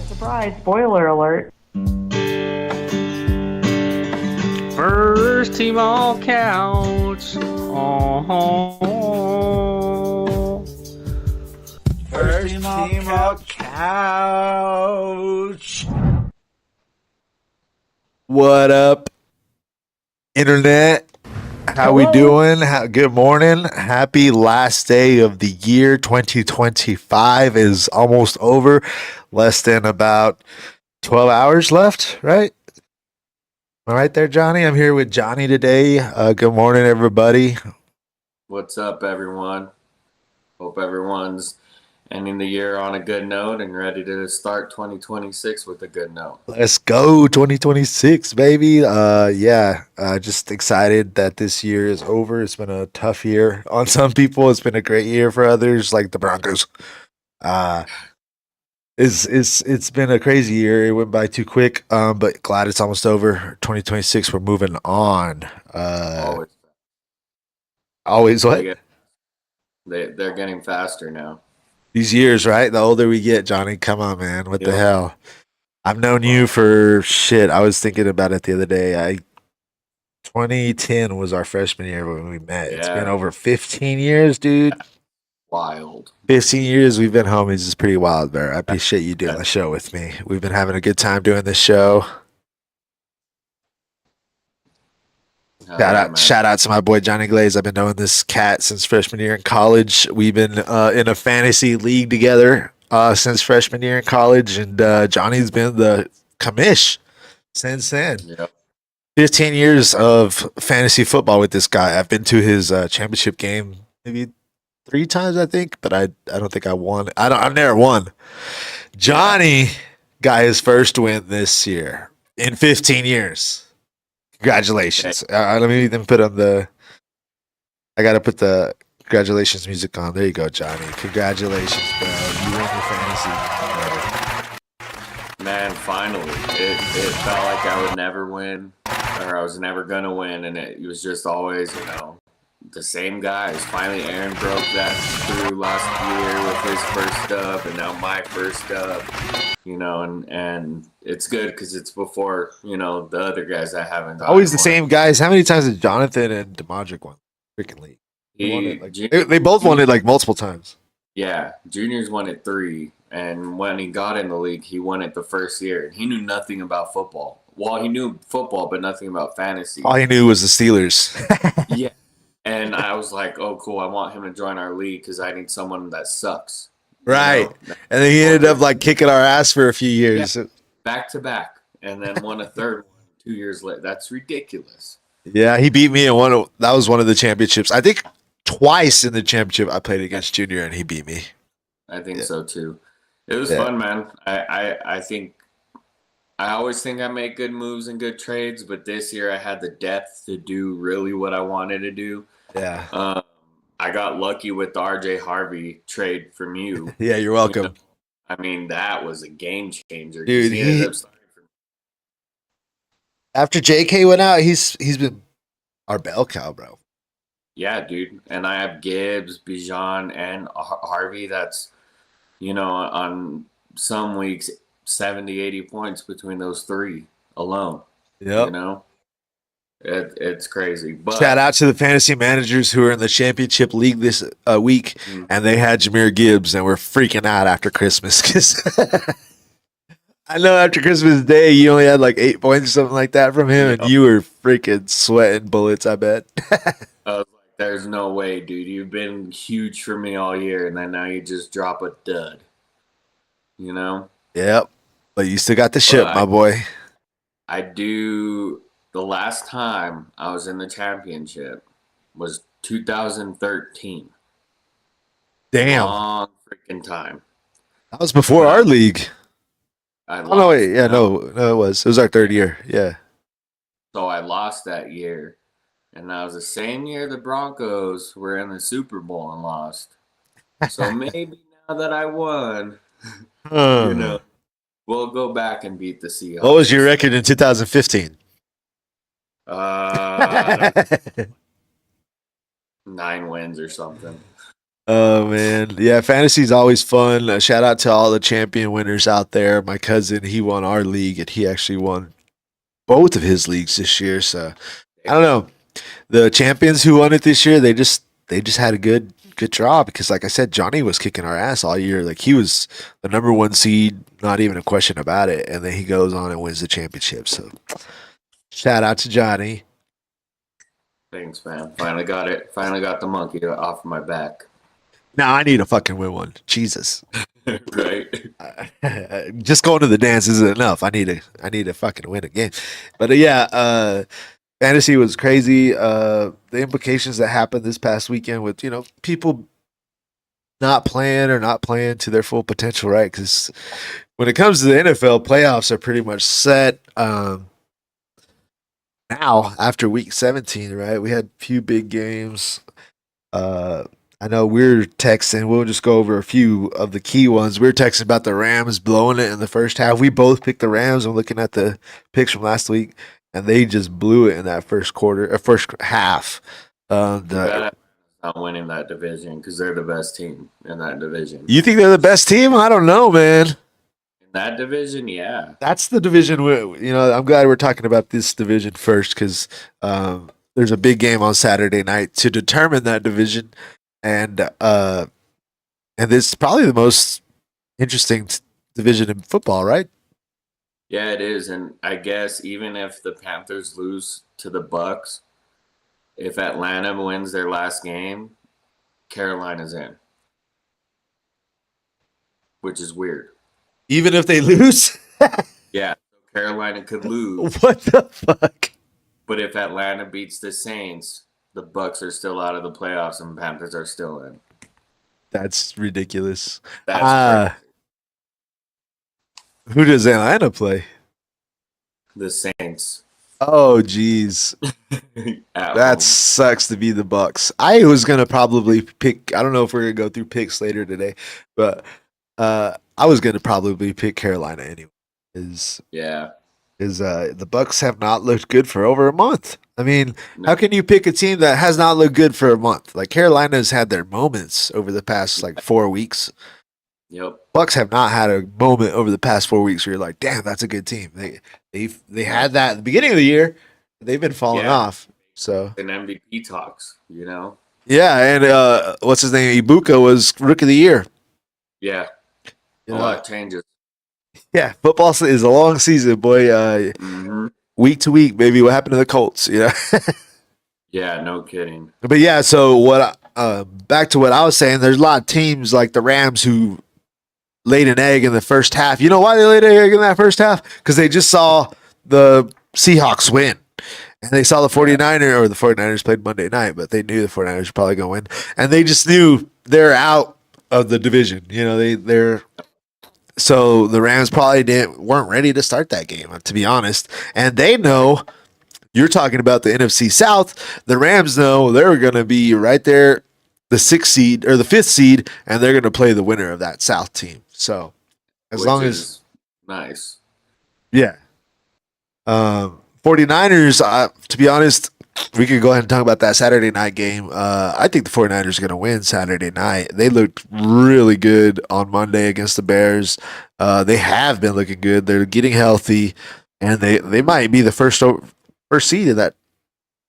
Surprise, spoiler alert. First team on couch. Oh. First team on couch. What up, internet? How we doing? Good morning. Happy last day of the year. 2025 is almost over. Less than about 12 hours left, right? All right there, Johnny. I'm here with Johnny today. Good morning, everybody. What's up, everyone? Hope everyone's ending the year on a good note and ready to start 2026 with a good note. Let's go 2026, baby. Just excited that this year is over. It's been a tough year on some people. It's been a great year for others, like the Broncos. It's been a crazy year. It went by too quick. But glad it's almost over. 2026, we're moving on. Always what? They're getting faster now. These years, right? The older we get, Johnny, come on, man. What the hell? I've known you for shit. I was thinking about it the other day. 2010 was our freshman year when we met. Yeah. It's been over 15 years, dude. Wild. 15 years we've been homies. It's pretty wild, bro. I appreciate you doing the show with me. We've been having a good time doing this show. Shout out to my boy Johnny Glaze. I've been knowing this cat since freshman year in college. We've been in a fantasy league together since freshman year in college, and Johnny's been the commish since then. Yep. 15 years of fantasy football with this guy. I've been to his championship game maybe 3 times, I think, but I don't think I won. I've never won. Johnny got his first win this year in 15 years. Congratulations. Let me even put on I got to put the congratulations music on. There you go, Johnny. Congratulations, bro. You won your fantasy. Man, finally. It felt like I would never win, or I was never going to win, and it was just always, the same guys. Finally, Aaron broke that through last year with his first dub, and now my first dub. And it's good because it's before, the other guys that haven't. Always the same guys. How many times did Jonathan and Demadric won freaking league? They both won it like multiple times. Yeah, Junior's won it 3, and when he got in the league, he won it the first year. He knew nothing about football. Well, he knew football, but nothing about fantasy. All he knew was the Steelers. Yeah, and I was like, oh, cool, I want him to join our league because I need someone that sucks. Right. And then he ended up like kicking our ass for a few years. Yeah, back to back. And then won a third one 2 years later. That's ridiculous. Yeah, he beat me in that was one of the championships. I think twice in the championship I played against Junior and he beat me. I think so too. It was fun, man. I always think I make good moves and good trades, but this year I had the depth to do really what I wanted to do. Yeah. I got lucky with the RJ Harvey trade from you. Yeah, you're welcome. I mean, that was a game changer because Dude, he ended up starting for. after JK went out, he's been our bell cow, bro. Yeah, dude. And I have Gibbs, Bijan, and Harvey. That's, on some weeks, 70, 80 points between those three alone. You Yep. know, it's crazy. But Shout out to the fantasy managers who are in the championship league this week, and they had Jameer Gibbs, and we're freaking out after Christmas because I know after Christmas Day you only had like 8 points or something like that from him, and Yep. you were freaking sweating bullets. I bet. I was like, there's no way, dude. You've been huge for me all year, and then now you just drop a dud. You know? Yep, but you still got the ship, But my boy. I do. The last time I was in the championship was 2013. Damn, Long freaking time. that was before But our league. I Oh no, lost. wait, yeah, no, it was our third year. Yeah. So I lost that year. And that was the same year the Broncos were in the Super Bowl and lost. So maybe now that I won, Huh. we'll go back and beat the Seahawks. What was your record in 2015? I don't know, 9 wins or something. Oh man, yeah, fantasy's always fun. Shout out to all the champion winners out there. My cousin, he won our league, and he actually won both of his leagues this year. So I don't know. The champions who won it this year, they just had a good draw because, like I said, Johnny was kicking our ass all year. Like he was the number one seed, not even a question about it. And then he goes on and wins the championship. So shout out to Johnny. Thanks, man. Finally got it. Finally got the monkey off my back. Now I need to fucking win one. Jesus. Right? Just going to the dance isn't enough. I need to fucking win a game. But fantasy was crazy. The implications that happened this past weekend with people not playing or not playing to their full potential, right? Because when it comes to the NFL, playoffs are pretty much set. Now after week 17, right? We had a few big games. I know we're texting. We'll just go over a few of the key ones. We're texting about the Rams blowing it in the first half. We both picked the Rams. I'm looking at the picks from last week, and they just blew it in that first half. Not winning that division because they're the best team in that division. You think they're the best team? I don't know, man. In that division, yeah. That's the division. I'm glad we're talking about this division first because there's a big game on Saturday night to determine that division, and this is probably the most interesting division in football, right? Yeah, it is. And I guess even if the Panthers lose to the Bucks, if Atlanta wins their last game, Carolina's in. Which is weird. Even if they lose? Yeah, Carolina could lose. What the fuck? But if Atlanta beats the Saints, the Bucks are still out of the playoffs and Panthers are still in. That's ridiculous. That's Who does Atlanta play? the Saints. Oh, geez. That sucks to be the Bucks. I was gonna probably pick. I don't know if we're gonna go through picks later today, but I was gonna probably pick Carolina anyway. The Bucks have not looked good for over a month. I mean, how can you pick a team that has not looked good for a month? Like Carolina's had their moments over the past 4 weeks. Yep. Bucks have not had a moment over the past 4 weeks where you're like, damn, that's a good team. They had that at the beginning of the year. They've been falling off. So in MVP talks, Yeah, and what's his name? Ibuka was rookie of the year. Yeah. A lot changes. Yeah, football is a long season, boy. Week to week, baby. What happened to the Colts? Yeah, no kidding. But yeah, so back to what I was saying, there's a lot of teams like the Rams who laid an egg in the first half. You know why they laid an egg in that first half? Because they just saw the Seahawks win. And they saw the 49ers played Monday night, but they knew the 49ers were probably going to win. And they just knew they're out of the division. So the Rams probably weren't ready to start that game, to be honest. And they know, you're talking about the NFC South, the Rams know they're going to be right there, the 6th seed or the 5th seed, and they're going to play the winner of that South team. So As long as is nice. yeah. 49ers, to be honest, we could go ahead and talk about that Saturday night game. I think the 49ers are going to win Saturday night. They looked really good on Monday against the Bears. They have been looking good. They're getting healthy, and they might be the first seed in that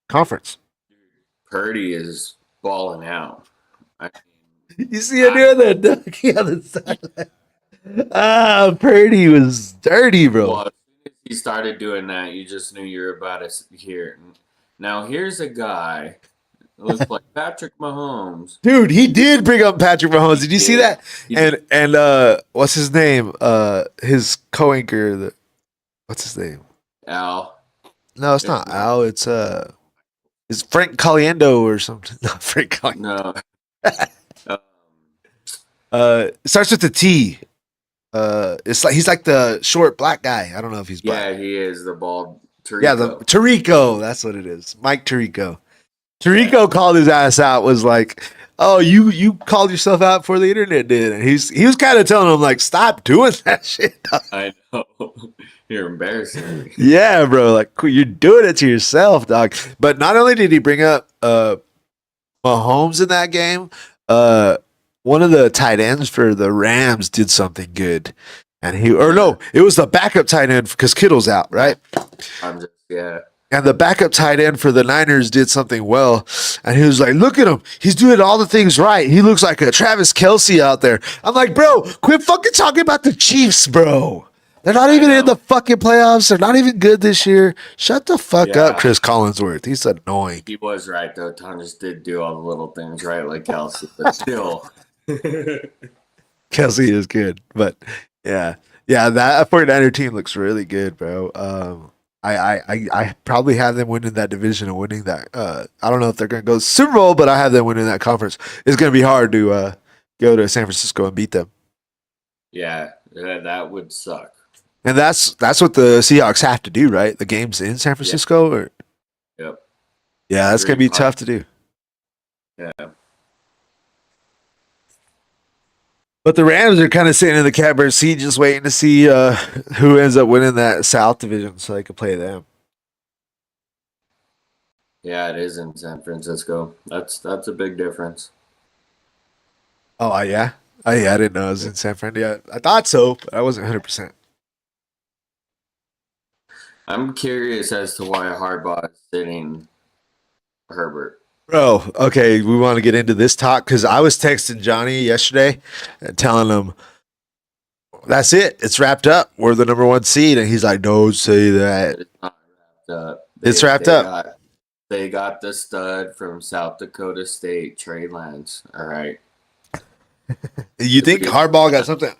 conference. Purdy is balling out. I mean, You see him doing that ducky on the sideline. Purdy was dirty, bro. well, as soon as he started doing that, you just knew you were about to hear. Now here's a guy that looks like Patrick Mahomes. Dude, he did bring up Patrick Mahomes. Did you see that? And what's his name? His co-anchor. What's his name? Al. No, it's not Al. It's Frank Caliendo or something. Not Frank Caliendo. No. It starts with the T. It's like he's like the short black guy. I don't know if he's black. Yeah, he is the bald. Tarico. Yeah, the Tarico. That's what it is. Mike Tarico. Tarico called his ass out. Was like, "Oh, you called yourself out before the internet did," and he was kind of telling him like, "Stop doing that shit." I know. You're embarrassing me. Yeah, bro. Like you're doing it to yourself, dog. But not only did he bring up Mahomes in that game, one of the tight ends for the Rams did something good. And it was the backup tight end because Kittle's out, right? Yeah. And the backup tight end for the Niners did something well. And he was like, look at him. He's doing all the things right. He looks like a Travis Kelce out there. I'm like, bro, quit fucking talking about the Chiefs, bro. They're not even in the fucking playoffs. They're not even good this year. Shut the fuck up, Chris Collinsworth. He's annoying. He was right, though. Thomas did do all the little things right, like Kelce, but still. Kelce is good. But, yeah. Yeah, that 49er team looks really good, bro. I probably have them winning that division and winning that. I don't know if they're going to go to Super Bowl, but I have them winning that conference. It's going to be hard to go to San Francisco and beat them. Yeah, that would suck. And that's what the Seahawks have to do, right? The game's in San Francisco? Or Yep. Yeah, that's going to be tough to do. Yeah. But the Rams are kind of sitting in the catbird seat just waiting to see who ends up winning that South division so they can play them. Yeah, it is in San Francisco. That's a big difference. Oh, yeah? Oh, yeah, I didn't know it was in San Fran. Yeah, I thought so, but I wasn't 100%. I'm curious as to why Harbaugh is sitting Herbert. Bro, okay, we want to get into this talk because I was texting Johnny yesterday and telling him, that's it. It's wrapped up. We're the number one seed. And he's like, don't say that. It's not wrapped up. It's wrapped up. They got the stud from South Dakota State, Trey Lance. All right. You think Harbaugh got something?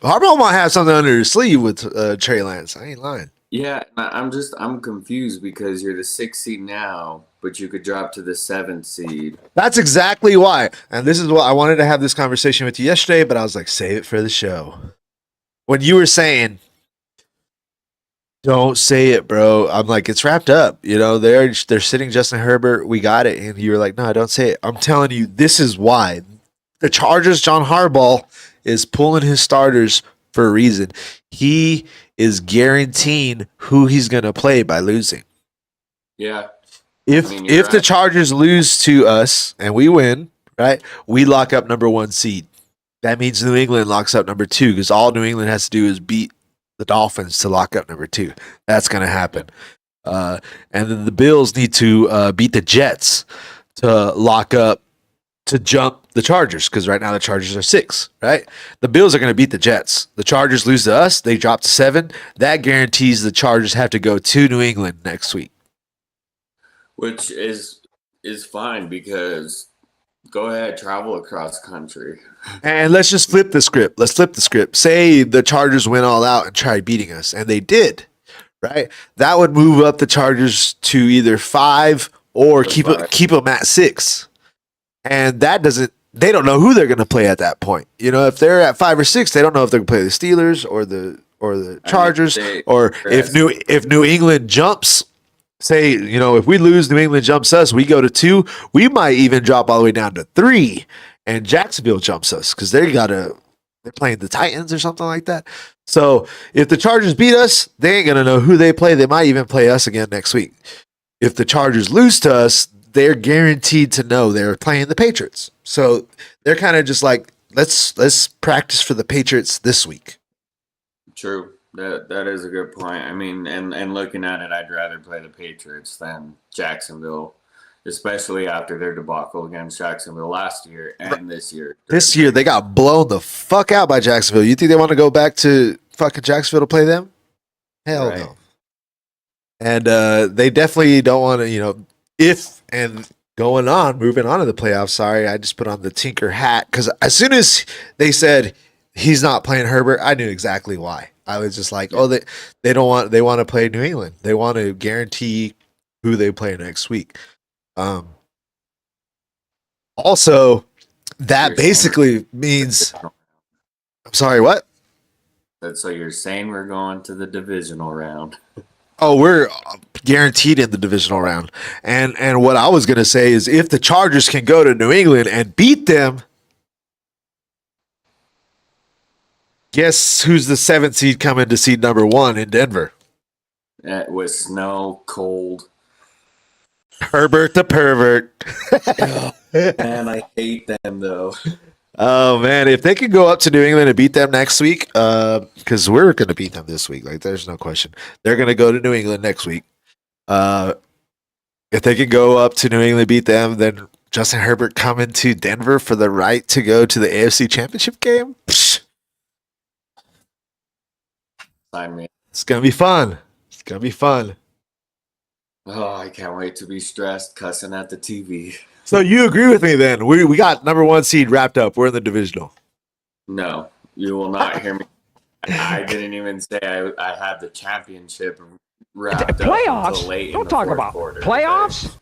Harbaugh might have something under his sleeve with Trey Lance. I ain't lying. Yeah, I'm confused because you're the 6th seed now, but you could drop to the 7th seed. That's exactly why. And this is what I wanted to have this conversation with you yesterday, but I was like, save it for the show. When you were saying, don't say it, bro. I'm like, it's wrapped up. You know, they're sitting Justin Herbert. We got it. And you were like, no, don't say it. I'm telling you, this is why. The Chargers, John Harbaugh, is pulling his starters for a reason. He is guaranteeing who he's going to play by losing. Yeah. If the Chargers lose to us and we win, right, we lock up number one seed. That means New England locks up number 2 because all New England has to do is beat the Dolphins to lock up number 2. That's going to happen. And then the Bills need to beat the Jets to lock up, to jump the Chargers, because right now the Chargers are 6, right? The Bills are going to beat the Jets. The Chargers lose to us. They drop to 7. That guarantees the Chargers have to go to New England next week. Which is fine because go ahead, travel across country. And let's just flip the script. Let's flip the script. Say the Chargers went all out and tried beating us, and they did, right? That would move up the Chargers to either 5 or keep them at 6. And they don't know who they're going to play at that point. You know, if they're at 5 or 6, they don't know if they're going to play the Steelers or the Chargers, or if New England jumps. Say, you know, if we lose, New England jumps us, we go to 2, we might even drop all the way down to 3, and Jacksonville jumps us because they got to They're playing the Titans or something like that. So if the Chargers beat us, they ain't gonna know who they play. They might even play us again next week. If the Chargers lose to us, they're guaranteed to know they're playing the Patriots. So they're kind of just like, let's practice for the Patriots this week. True. That is a good point. I mean, and looking at it, I'd rather play the Patriots than Jacksonville, especially after their debacle against Jacksonville last year and this year. This year they got blown the fuck out by Jacksonville. You think they want to go back to fucking Jacksonville to play them? Hell Right. no. And they definitely don't want to, moving on to the playoffs. Sorry, I just put on the Tinker hat because as soon as they said he's not playing Herbert, I knew exactly why. I was just like, they want to play New England. They want to guarantee who they play next week. Also, that basically means. I'm sorry, what? So you're saying we're going to the divisional round? Oh, we're guaranteed in the divisional round. And what I was going to say is if the Chargers can go to New England and beat them, guess who's the 7th seed coming to seed number 1 in Denver? With snow, cold. Herbert the pervert. Man, I hate them, though. Oh, man. If they can go up to New England and beat them next week, because we're going to beat them this week. Like, there's no question. They're going to go to New England next week. If they can go up to New England, beat them, then Justin Herbert coming to Denver for the right to go to the AFC Championship game? Psh, Sign me. it's going to be fun. It's going to be fun. Oh, I can't wait to be stressed cussing at the TV. So you agree with me then? We got number 1 seed wrapped up. We're in the divisional. No, you will not hear me. I didn't even say I had the championship wrapped up Playoffs? until late Don't in the talk fourth about quarter. playoffs.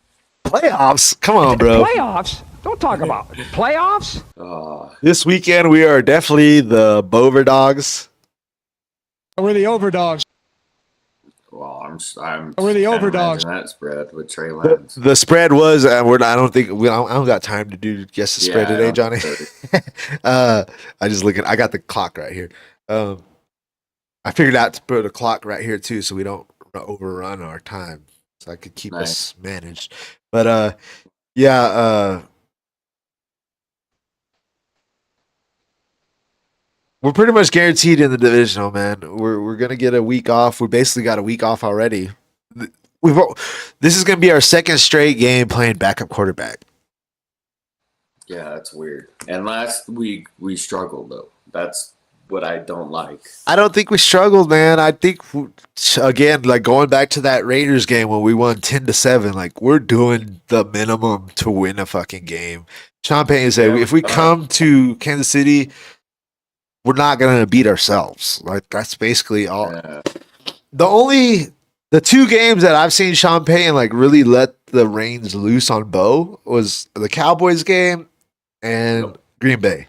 Playoffs? Come on, bro. Playoffs? Don't talk about playoffs. Oh, This weekend we are definitely the Bover Dogs. We're the overdogs. well, I'm We're the can't overdogs. imagine that spread with Trey Lance. The spread was, I don't got time to do guess the spread Yeah, today, I Johnny. don't I got the clock right here. I figured out to put a clock right here too, so we don't overrun our time, so I could keep us managed. But we're pretty much guaranteed in the divisional, man. We're gonna get a week off. We basically got a week off already. This is gonna be our second straight game playing backup quarterback. Yeah, that's weird. And last week we struggled though. That's what I don't like. I don't think we struggled, man. I think again, like going back to that Raiders game when we won 10-7, like we're doing the minimum to win a fucking game. Sean Payton said, if we come to Kansas City, we're not gonna beat ourselves. Like that's basically all. Yeah. The 2 games that I've seen Sean Payton like really let the reins loose on Bo was the Cowboys game and Green Bay.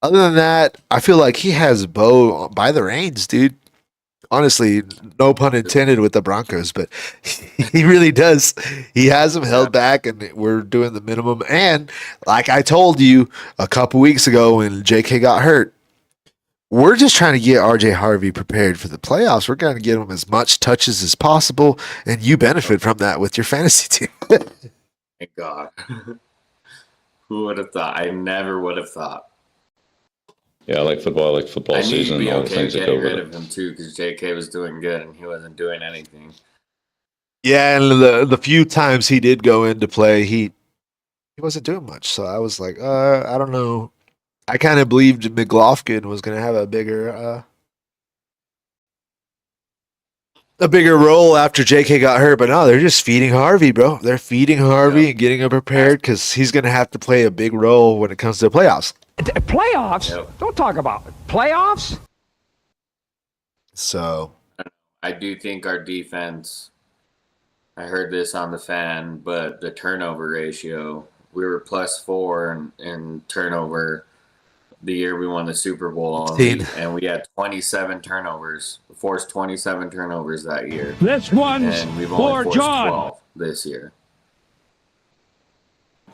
Other than that, I feel like he has Bo by the reins, dude. Honestly, no pun intended with the Broncos, but he really does. He has them held back, and we're doing the minimum. And like I told you a couple weeks ago when JK got hurt, we're just trying to get RJ Harvey prepared for the playoffs. We're going to get him as much touches as possible, and you benefit from that with your fantasy team. Thank God. Who would have thought? I never would have thought. Yeah, I like football I need season to be and all the okay things that go getting with rid it. of him too, because JK was doing good and he wasn't doing anything. Yeah, and the few times he did go into play, he wasn't doing much. So I was like, I don't know. I kind of believed McLaughlin was going to have a bigger role after JK got hurt, but no, they're just feeding Harvey, bro. They're feeding Harvey and getting him prepared because he's going to have to play a big role when it comes to the playoffs. Playoffs? Yep. Don't talk about playoffs. So I do think our defense, I heard this on the fan, but the turnover ratio, we were +4 in turnover the year we won the Super Bowl, and we had 27 turnovers, forced 27 turnovers that year. This one's And we've only for forced John. 12 this year.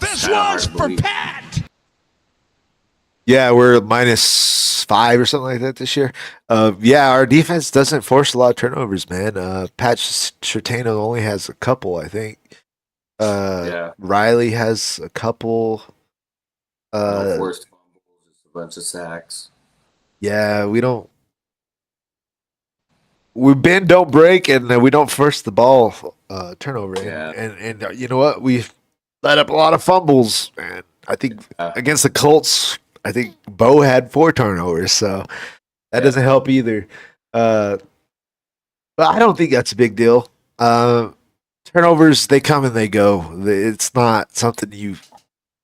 This Kinda hard one's to for believe. Pat. yeah, we're minus -5 or something like that this year. Yeah, our defense doesn't force a lot of turnovers, man. Pat Surtain only has a couple, I think. Yeah. Riley has a couple. No forced fumbles, just a bunch of sacks. Yeah, we don't. We bend, don't break, and we don't force the ball turnover. Yeah. And you know what? We've let up a lot of fumbles, and I think against the Colts, I think Bo had 4 turnovers, so that doesn't help either. But I don't think that's a big deal. Turnovers, they come and they go. It's not something you.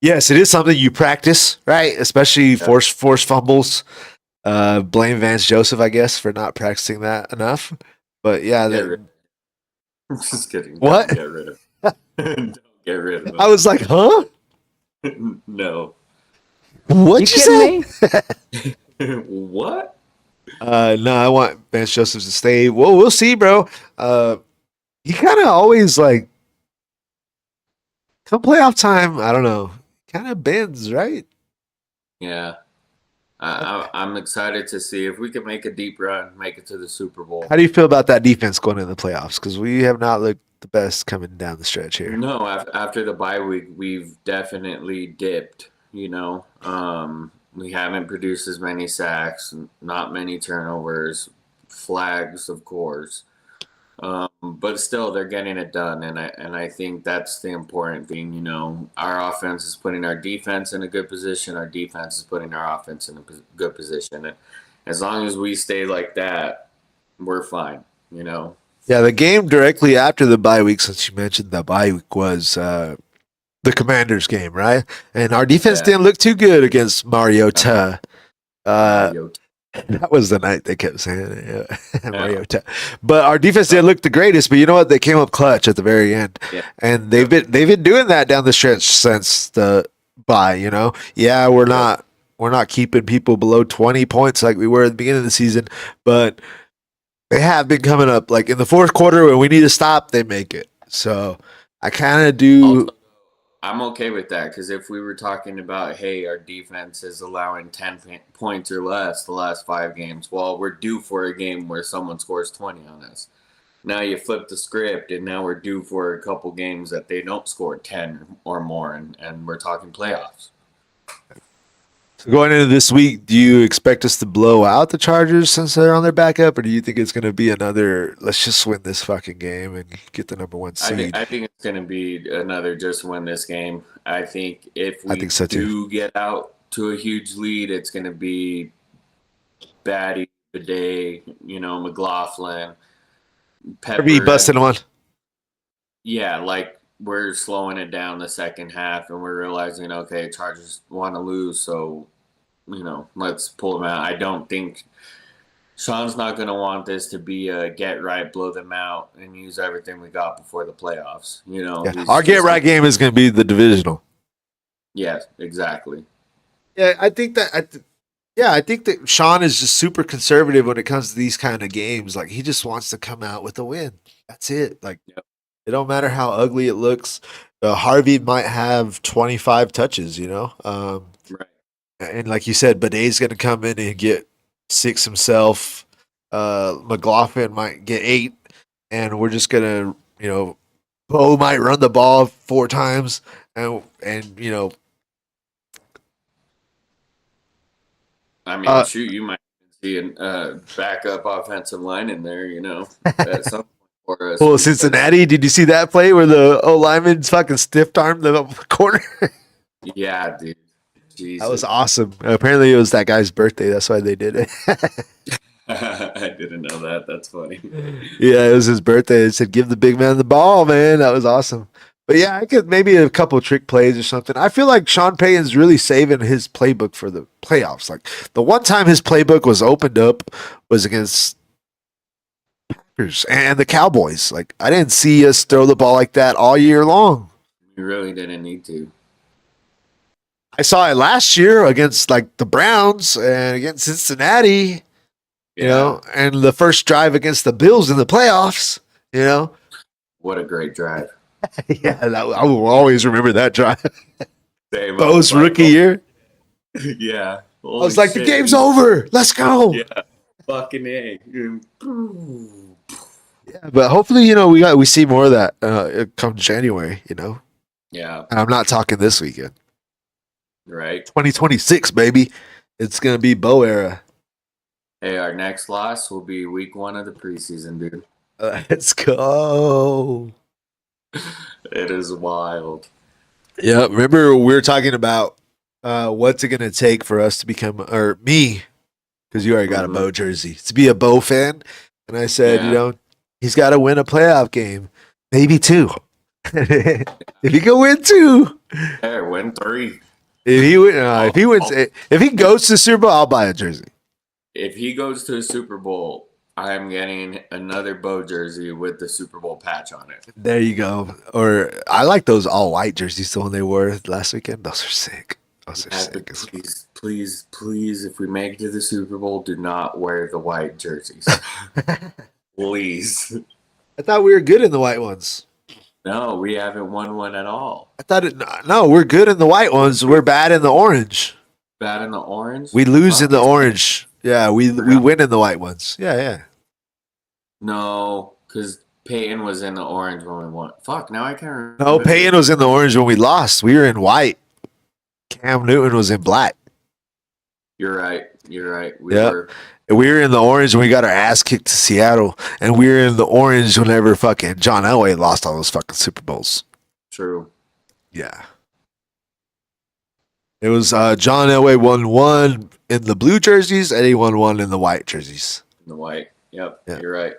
Yes, it is something you practice, right? Especially force fumbles. Blame Vance Joseph, I guess, for not practicing that enough. But yeah, I'm just kidding. What? Don't get rid of Don't get rid of I was like, huh? him. No. What you kidding say? me? What? No, I want Vance Joseph to stay. Well, we'll see, bro. He kind of always like come playoff time. I don't know. Kind of bends, right? Yeah. I'm excited to see if we can make a deep run, make it to the Super Bowl. How do you feel about that defense going into the playoffs? Because we have not looked the best coming down the stretch here. No, after the bye week, we've definitely dipped. You know, we haven't produced as many sacks, not many turnovers, flags, of course. But still, they're getting it done, and I think that's the important thing. You know, our offense is putting our defense in a good position. Our defense is putting our offense in a good position, and as long as we stay like that, we're fine. You know. Yeah, the game directly after the bye week, since you mentioned the bye week, was the Commanders game, right? And our defense didn't look too good against Mariota. That was the night they kept saying it. Yeah. Mariota. But our defense didn't look the greatest, but you know what? They came up clutch at the very end. Yeah. And they've been doing that down the stretch since the bye, you know. Yeah, we're not keeping people below 20 points like we were at the beginning of the season, but they have been coming up. Like in the fourth quarter when we need to stop, they make it. So I kind of do. Also, I'm okay with that because if we were talking about, hey, our defense is allowing 10 points or less the last 5 games, well, we're due for a game where someone scores 20 on us. Now you flip the script, and now we're due for a couple games that they don't score 10 or more, and we're talking playoffs. So going into this week, do you expect us to blow out the Chargers since they're on their backup, or do you think it's going to be another, let's just win this fucking game and get the number 1 seed? I think it's going to be another just win this game. I think if we so do get out to a huge lead, it's going to be Batty, Bidet, you know, McLaughlin, Pepper. Be busting one. Yeah, like we're slowing it down the second half, and we're realizing, okay, Chargers want to lose, so, you know, let's pull them out. I don't think Sean's not going to want this to be a get right, blow them out, and use everything we got before the playoffs. You know, our get right game is going to be the divisional. Yes, exactly. Yeah, I think that. I think that Sean is just super conservative when it comes to these kind of games. Like he just wants to come out with a win. That's it. Like it don't matter how ugly it looks. Harvey might have 25 touches, you know. Right. And like you said, Bidet's going to come in and get 6 himself. McLaughlin might get 8, and we're just going to, you know, Bo might run the ball 4 times, and you know. I mean, shoot, you might see a backup offensive line in there, you know, at some point for us. Well, Cincinnati, did you see that play where the O-lineman fucking stiff-armed the corner? Yeah, dude. Jesus. That was awesome. Apparently, it was that guy's birthday. That's why they did it. I didn't know that. That's funny. Yeah, it was his birthday. It said, give the big man the ball, man. That was awesome. But yeah, I could maybe a couple trick plays or something. I feel like Sean Payton's really saving his playbook for the playoffs. Like the one time his playbook was opened up was against Packers and the Cowboys. Like I didn't see us throw the ball like that all year long. You really didn't need to. I saw it last year against like the Browns and against Cincinnati, you know, and the first drive against the Bills in the playoffs, you know. What a great drive. Yeah, I will always remember that drive. Same Bo's rookie year. Yeah. I was like, the game's over. Let's go. Yeah, fucking A. Yeah, but hopefully, we see more of that come January. Yeah, And I'm not talking this weekend. right. 2026, baby. It's gonna be Bo era. Hey, our next loss will be week 1 of the preseason, dude. Let's go. It is wild. Yeah, remember we were talking about what's it gonna take for us to become, or me, because you already got a Bo jersey, to be a Bo fan. And I said, Yeah. he's got to win a playoff game, maybe 2. If he can win 2, Hey, win 3. if he wins, if he goes to the Super Bowl, I'll buy a jersey. If he goes to the Super Bowl, I am getting another Bo jersey with the Super Bowl patch on it. There you go. Or I like those all white jerseys, the one they wore last weekend. Those are sick. Those are sick. Please, if we make it to the Super Bowl, do not wear the white jerseys. Please. I thought we were good in the white ones. No, we haven't won one at all. I thought no, we're good in the white ones. We're bad in the orange. Bad in the orange? We lose in the orange. Yeah, we win in the white ones. Yeah. No, because Peyton was in the orange when we won. Fuck, now I can't remember. No, Peyton was in the orange when we lost. We were in white. Cam Newton was in black. You're right. We were. We were in the orange when we got our ass kicked to Seattle, and we were in the orange whenever fucking John Elway lost all those fucking Super Bowls. True. Yeah. It was John Elway won 1 in the blue jerseys, and he won 1 in the white jerseys. In the white. Yep. Yeah. You're right.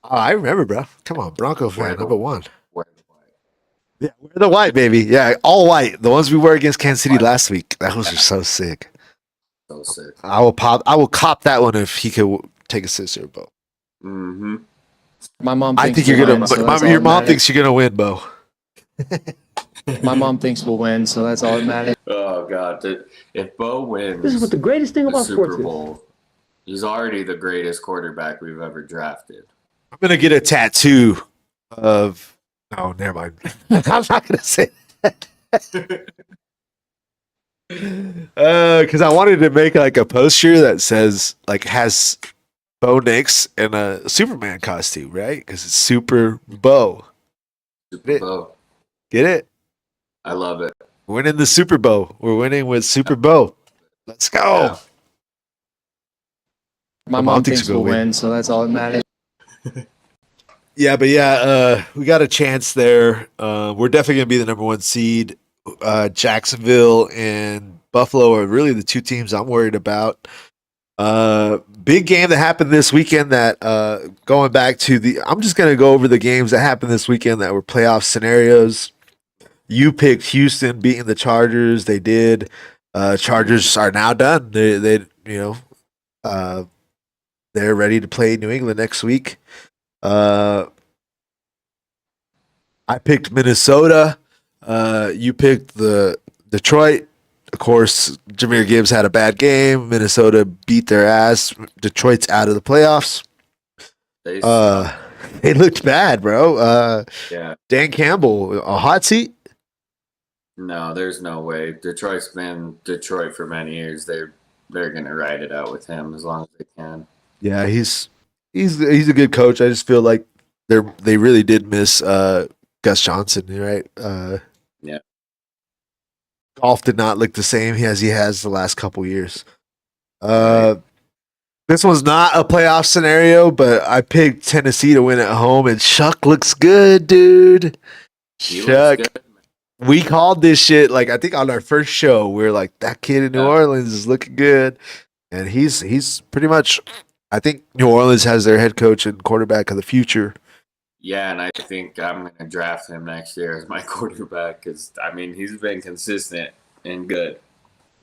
Oh, I remember, bro. Come on, Bronco fan number 1. Wear the white. Yeah, wear the white, baby. Yeah, all white. The ones we wore against Kansas City last week. Those are so sick. So sick. I will cop that one if he could take us to the Super Bowl. Mm-hmm. My mom. I think you're gonna. Your mom thinks you're gonna win, Bo. My mom thinks we'll win, so that's all that matters. Oh God! If Bo wins, This is what the greatest thing the about sports Super is. Bowl, he's already the greatest quarterback we've ever drafted. I'm gonna get a tattoo of. Oh, never mind. I'm not gonna say that. Because I wanted to make like a poster that says has Bo Nix in a Superman costume, right? Because it's Super Bo. Super Bowl. Get it? I love it. Winning the Super Bowl. We're winning with Super Bowl. Let's go. Yeah. My mom thinks we'll win, so that's all that matters. Yeah, we got a chance there. We're definitely gonna be the number 1 seed. Jacksonville and Buffalo are really the 2 teams I'm worried about. Big game that happened this weekend that going back to I'm just going to go over the games that happened this weekend that were playoff scenarios. You picked Houston beating the Chargers. They did. Chargers are now done. They're ready to play New England next week. I picked Minnesota. You picked the Detroit. Of course, Jahmyr Gibbs had a bad game. Minnesota beat their ass. Detroit's out of the playoffs. They looked bad, bro. Yeah. Dan Campbell, a hot seat? No, there's no way. Detroit's been Detroit for many years. They're gonna ride it out with him as long as they can. Yeah, he's a good coach. I just feel like they really did miss Gus Johnson, right? Yeah. Golf did not look the same as he has the last couple years. This was not a playoff scenario, but I picked Tennessee to win at home, and Chuck looks good, dude. Chuck. We called this shit, like, I think on our first show, we were like, that kid in New Orleans is looking good. And he's pretty much, I think New Orleans has their head coach and quarterback of the future. Yeah, and I think I'm going to draft him next year as my quarterback because, I mean, he's been consistent and good,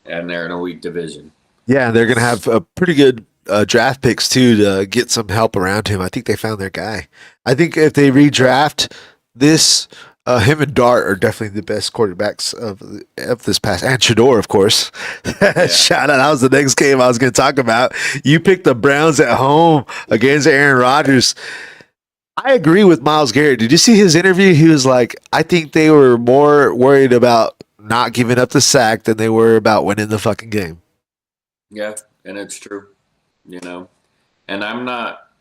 and they're in a weak division. Yeah, they're going to have a pretty good draft picks, too, to get some help around him. I think they found their guy. I think if they redraft this, him and Dart are definitely the best quarterbacks of this past. And Shador, of course. Yeah. Shout out. That was the next game I was going to talk about. You picked the Browns at home against Aaron Rodgers. I agree with Myles Garrett. Did you see his interview? He was like, I think they were more worried about not giving up the sack than they were about winning the fucking game. Yeah, and it's true, you know. And I'm not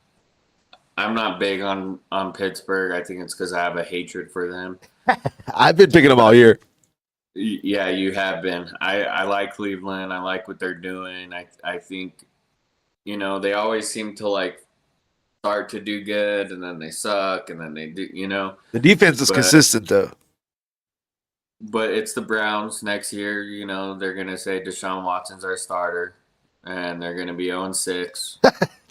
big on Pittsburgh. I think it's because I have a hatred for them. I've been picking them all year. Yeah, you have been. I like Cleveland. I like what they're doing. I think, they always seem to like start to do good and then they suck and then they do. The defense is But consistent though. but it's the Browns next year. They're gonna say Deshaun Watson's our starter, and they're gonna be 0-6.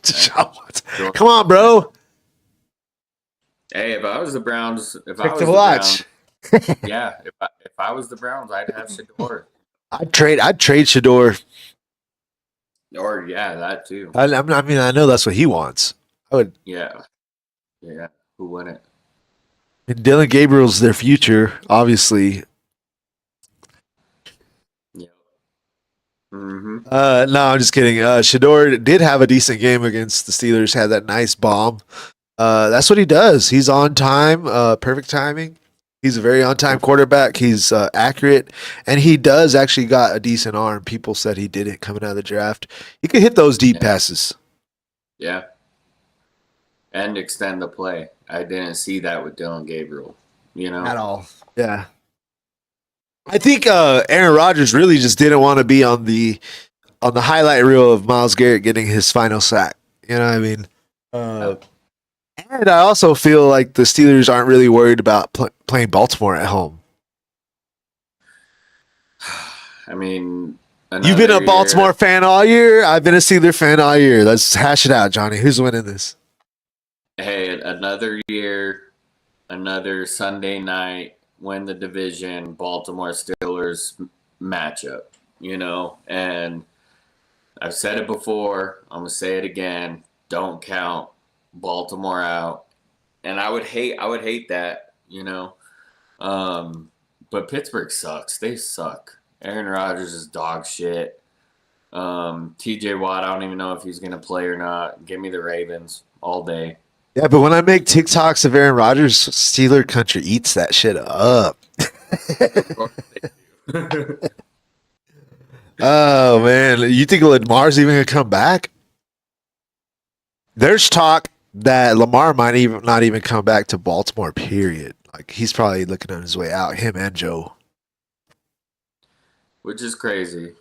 Deshaun Watson. Come on, bro. Hey, if I was the Browns, Pick to watch. yeah, if I was the Browns, I'd have Shador. I'd trade Shador. Or yeah, that too. I mean, I know that's what he wants. I would. Yeah. Who wouldn't? And Dylan Gabriel's their future, obviously. Yeah. Mm-hmm. No, I'm just kidding. Shador did have a decent game against the Steelers. Had that nice bomb. That's what he does. He's on time. Perfect timing. He's a very on-time quarterback. He's accurate, and he does actually got a decent arm. People said he didn't coming out of the draft. He could hit those deep passes. Yeah. And extend the play. I didn't see that with Dylan Gabriel. At all. Yeah. I think Aaron Rodgers really just didn't want to be on the highlight reel of Myles Garrett getting his final sack. You know what I mean? And I also feel like the Steelers aren't really worried about playing Baltimore at home. I mean, you've been a Baltimore fan all year. I've been a Steelers fan all year. Let's hash it out, Johnny. Who's winning this? Hey, another year, another Sunday night, win the division, Baltimore Steelers matchup, and I've said it before, I'm going to say it again, don't count Baltimore out. And I would hate that, but Pittsburgh sucks. They suck. Aaron Rodgers is dog shit. TJ Watt, I don't even know if he's going to play or not. Give me the Ravens all day. Yeah, but when I make TikToks of Aaron Rodgers, Steeler country eats that shit up. Oh, man. You think Lamar's even going to come back? There's talk that Lamar might not even come back to Baltimore, period. Like, he's probably looking on his way out, him and Joe. Which is crazy.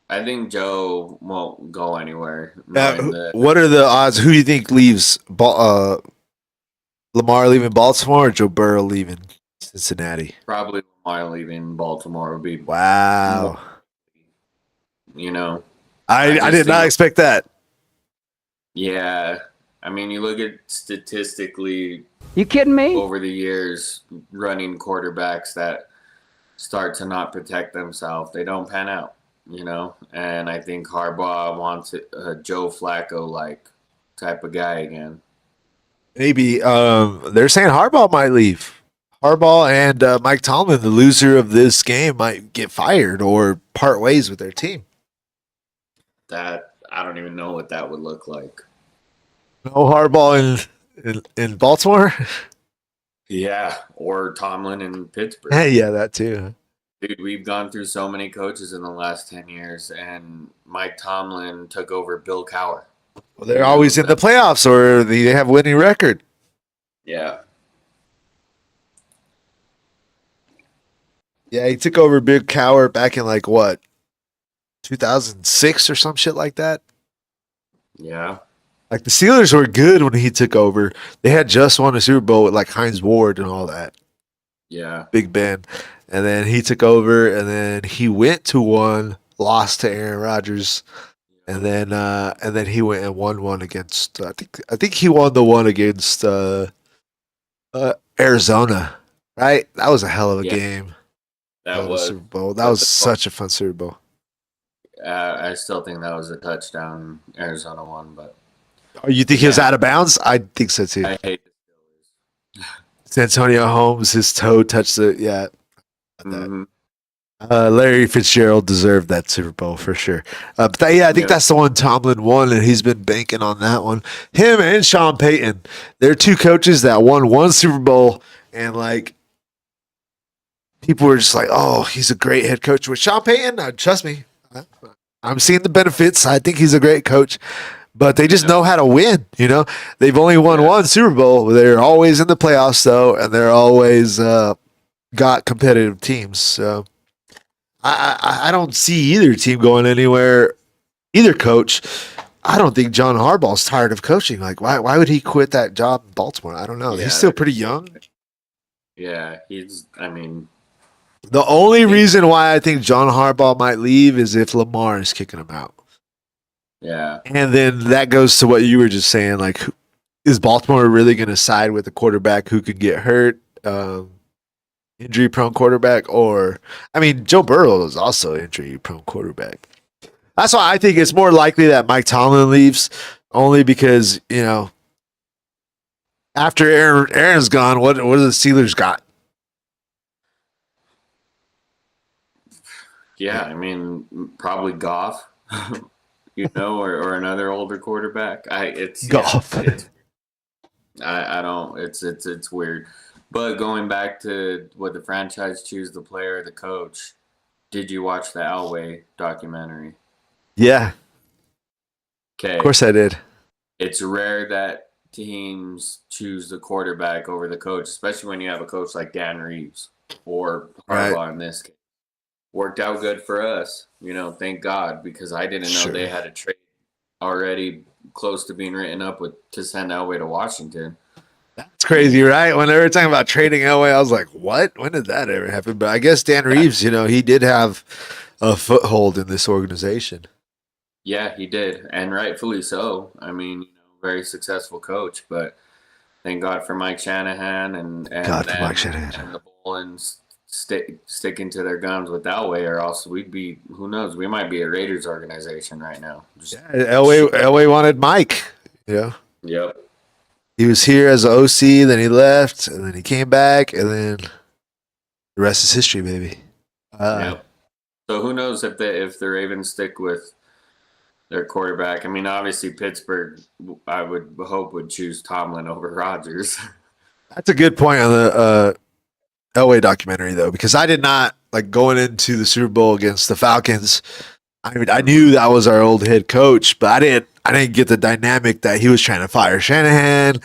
I think Joe won't go anywhere. What are the odds? Who do you think leaves? Lamar leaving Baltimore or Joe Burrow leaving Cincinnati? Probably Lamar leaving Baltimore would be. Wow. I did not expect that. Yeah. I mean, you look at statistically. You kidding me? Over the years, running quarterbacks that start to not protect themselves, they don't pan out. And I think Harbaugh wants a Joe Flacco like type of guy again. Maybe they're saying Harbaugh might leave. Harbaugh and Mike Tomlin, the loser of this game, might get fired or part ways with their team. That I don't even know what that would look like. No Harbaugh in Baltimore. Yeah, or Tomlin in Pittsburgh. Yeah, that too. Dude, we've gone through so many coaches in the last 10 years, and Mike Tomlin took over Bill Cowher. Well, they're always in the playoffs or they have a winning record. Yeah. Yeah, he took over Bill Cowher back in 2006 or some shit like that. Yeah. Like the Steelers were good when he took over. They had just won a Super Bowl with Hines Ward and all that. Yeah. Big Ben. And then he took over, and then he went to one, lost to Aaron Rodgers, and then he went and won one against. I think he won the one against Arizona, right? That was a hell of a game. That was Super Bowl. That was such a fun Super Bowl. I still think that was a touchdown Arizona won, but. Oh, you think he was out of bounds? I think so too. I hate the Steelers. Antonio Holmes, his toe touched it. Yeah. Mm-hmm. Larry Fitzgerald deserved that Super Bowl for sure. I think that's the one Tomlin won, and he's been banking on that one. Him and Sean Payton, they're two coaches that won one Super Bowl, and people were just like, "Oh, he's a great head coach." With Sean Payton, trust me, I'm seeing the benefits. I think he's a great coach, but they just know how to win. You know, they've only won one Super Bowl. They're always in the playoffs though, and they're always got competitive teams. So I don't see either team going anywhere. Either coach. I don't think John Harbaugh's tired of coaching. Like, why would he quit that job in Baltimore? I don't know. Yeah, He's still pretty young. Yeah, I mean, The only reason why I think John Harbaugh might leave is if Lamar is kicking him out. yeah. And then that goes to what you were just saying. Like, is Baltimore really going to side with a quarterback who could get hurt, injury-prone quarterback? Or, I mean, Joe Burrow is also an injury-prone quarterback. That's why I think it's more likely that Mike Tomlin leaves, only because, you know, after Aaron's gone, what do the Steelers got? Yeah, I mean, probably Goff, you know, or another older quarterback. Goff. I don't. It's weird. But going back to what the franchise choose the player or the coach, did you watch the Elway documentary? Yeah, Okay. of course I did. It's rare that teams choose the quarterback over the coach, especially when you have a coach like Dan Reeves or Harbaugh in this case. Worked out good for us, you know, thank God, because I didn't know they had a trade already close to being written up to send Elway to Washington. That's crazy, right? When they were talking about trading Elway, I was like, what? When did that ever happen? But I guess Dan Reeves, you know, he did have a foothold in this organization. Yeah, he did, and rightfully so. I mean, you know, very successful coach, but thank God for Mike Shanahan and the Bowlens sticking to their guns with Elway, or else we'd be, who knows, we might be a Raiders organization right now. Elway wanted Mike. Yeah. Yep. He was here as an OC, then he left, and then he came back, and then the rest is history, baby. Yep. So who knows if the Ravens stick with their quarterback? I mean, obviously Pittsburgh, I would hope, would choose Tomlin over Rodgers. That's a good point on the Elway documentary, though, because I did not, like, going into the Super Bowl against the Falcons. I mean, I knew that was our old head coach, but I didn't get the dynamic that he was trying to fire Shanahan,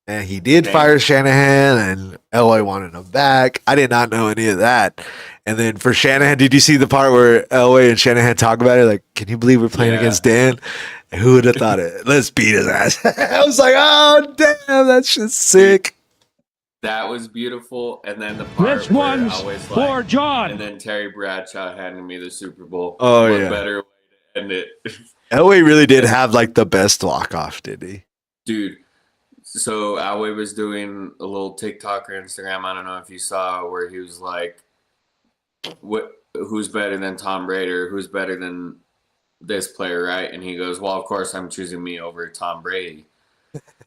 and he did fire Shanahan, and Elway wanted him back. I did not know any of that. And then for Shanahan, did you see the part where Elway and Shanahan talk about it? Like, can you believe we're playing against Dan? And who would have thought it? Let's beat his ass. I was like, oh, damn, that's just sick. That was beautiful. And then the part This where one's Elway's for John. And then Terry Bradshaw handed me the Super Bowl. Oh, What yeah. better way to end it? Elway really did have, like, the best walk-off, did he? Dude, so Elway was doing a little TikTok or Instagram, I don't know if you saw, where he was like, who's better than Tom Brady, or who's better than this player, right? And he goes, well, of course I'm choosing me over Tom Brady.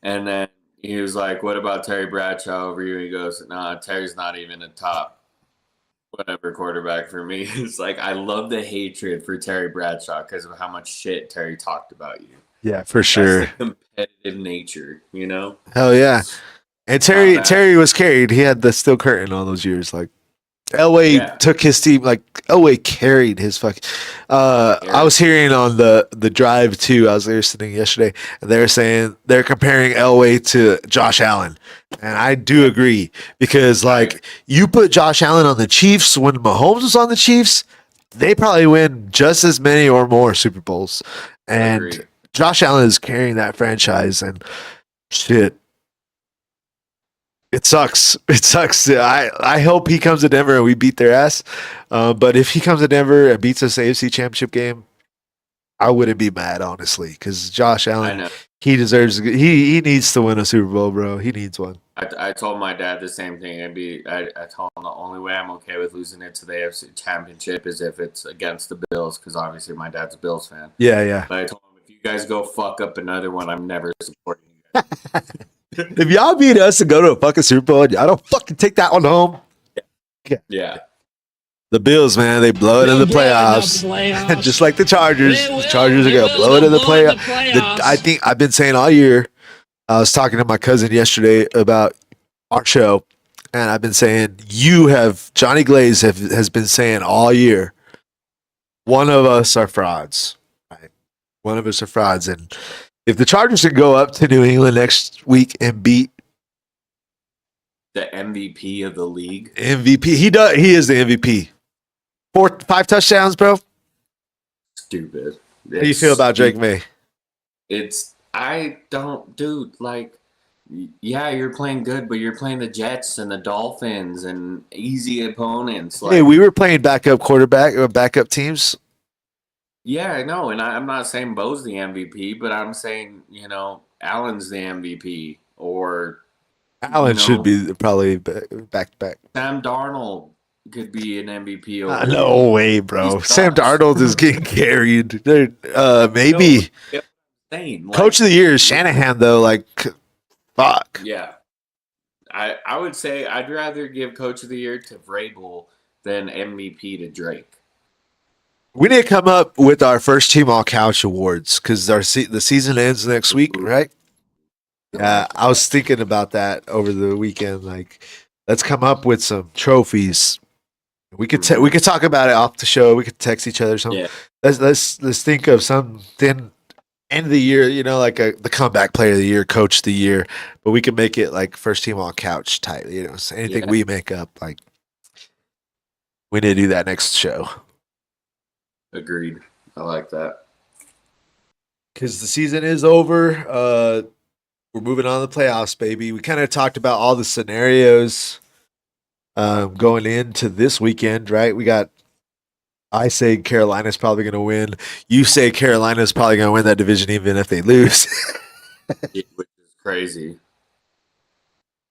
And then he was like, what about Terry Bradshaw over you? He goes, nah, Terry's not even a top whatever quarterback for me. It's like, I love the hatred for Terry Bradshaw because of how much shit Terry talked about you. Yeah, for sure. That's the competitive nature, you know? Hell yeah. And Terry was carried. He had the steel curtain all those years. Like, Elway took his team, like, Elway carried his fucking. I was hearing on the drive too. I was listening yesterday, and they were saying they're comparing Elway to Josh Allen, and I do agree, because like, you put Josh Allen on the Chiefs when Mahomes was on the Chiefs, they probably win just as many or more Super Bowls, and Josh Allen is carrying that franchise, and shit. It sucks. It sucks. I hope he comes to Denver and we beat their ass. But if he comes to Denver and beats us AFC Championship game, I wouldn't be mad, honestly, because Josh Allen, he deserves. He needs to win a Super Bowl, bro. He needs one. I told my dad the same thing. I told him the only way I'm okay with losing it to the AFC Championship is if it's against the Bills, because obviously my dad's a Bills fan. Yeah. But I told him, if you guys go fuck up another one, I'm never supporting you guys. If y'all beat us and go to a fucking Super Bowl, I don't fucking take that one home. Yeah. The Bills, man, they blow it in the playoffs. Just like the Chargers. The Chargers are going to blow it in the playoffs. I think I've been saying all year, I was talking to my cousin yesterday about our show, and I've been saying, Johnny Glaze has been saying all year, one of us are frauds. One of us are frauds. And if the Chargers can go up to New England next week and beat The MVP of the league. MVP, he is the MVP. 5 touchdowns, bro. Stupid. How do you feel about Drake May? I don't, dude, like, yeah, you're playing good, but you're playing the Jets and the Dolphins and easy opponents. Like, Hey, we were playing backup teams. yeah, I know, and I'm not saying Bo's the MVP, but I'm saying, Allen's the MVP, or Allen should be probably back to back. Sam Darnold could be an MVP. No way, bro. Sam Darnold is getting carried. Maybe. Coach of the year is Shanahan, though. Like, fuck. Yeah. I would say I'd rather give Coach of the Year to Vrabel than MVP to Drake. We need to come up with our first team all couch awards because the season ends next week, right? Yeah, I was thinking about that over the weekend. Like, let's come up with some trophies. We could talk about it off the show. We could text each other something. Yeah. Let's think of something end of the year. Like the comeback player of the year, coach of the year. But we can make it like first team all couch type. So anything we make up, like we need to do that next show. Agreed. I like that. Because the season is over. We're moving on to the playoffs, baby. We kind of talked about all the scenarios going into this weekend, right? I say Carolina's probably going to win. You say Carolina's probably going to win that division even if they lose. Which is crazy.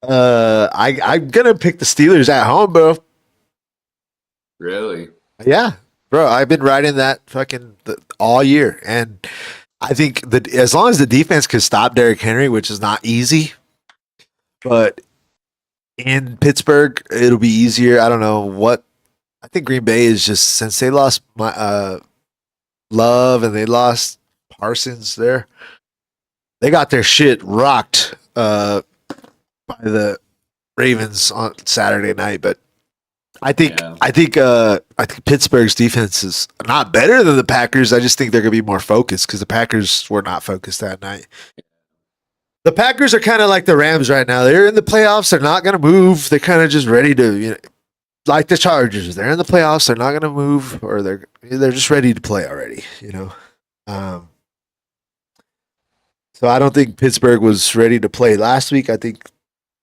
I'm going to pick the Steelers at home, bro. Really? Yeah. Bro, I've been riding that all year. And I think that as long as the defense can stop Derrick Henry, which is not easy, but in Pittsburgh, it'll be easier. I don't know what. I think Green Bay is just, since they lost my Love and they lost Parsons there, they got their shit rocked by the Ravens on Saturday night. But I think Pittsburgh's defense is not better than the Packers. I just think they're gonna be more focused because the Packers were not focused that night. The Packers are kind of like the Rams right now. They're in the playoffs. They're not gonna move. They're kind of just ready to, like the Chargers. They're in the playoffs. They're not gonna move, or they're just ready to play already. So I don't think Pittsburgh was ready to play last week. I think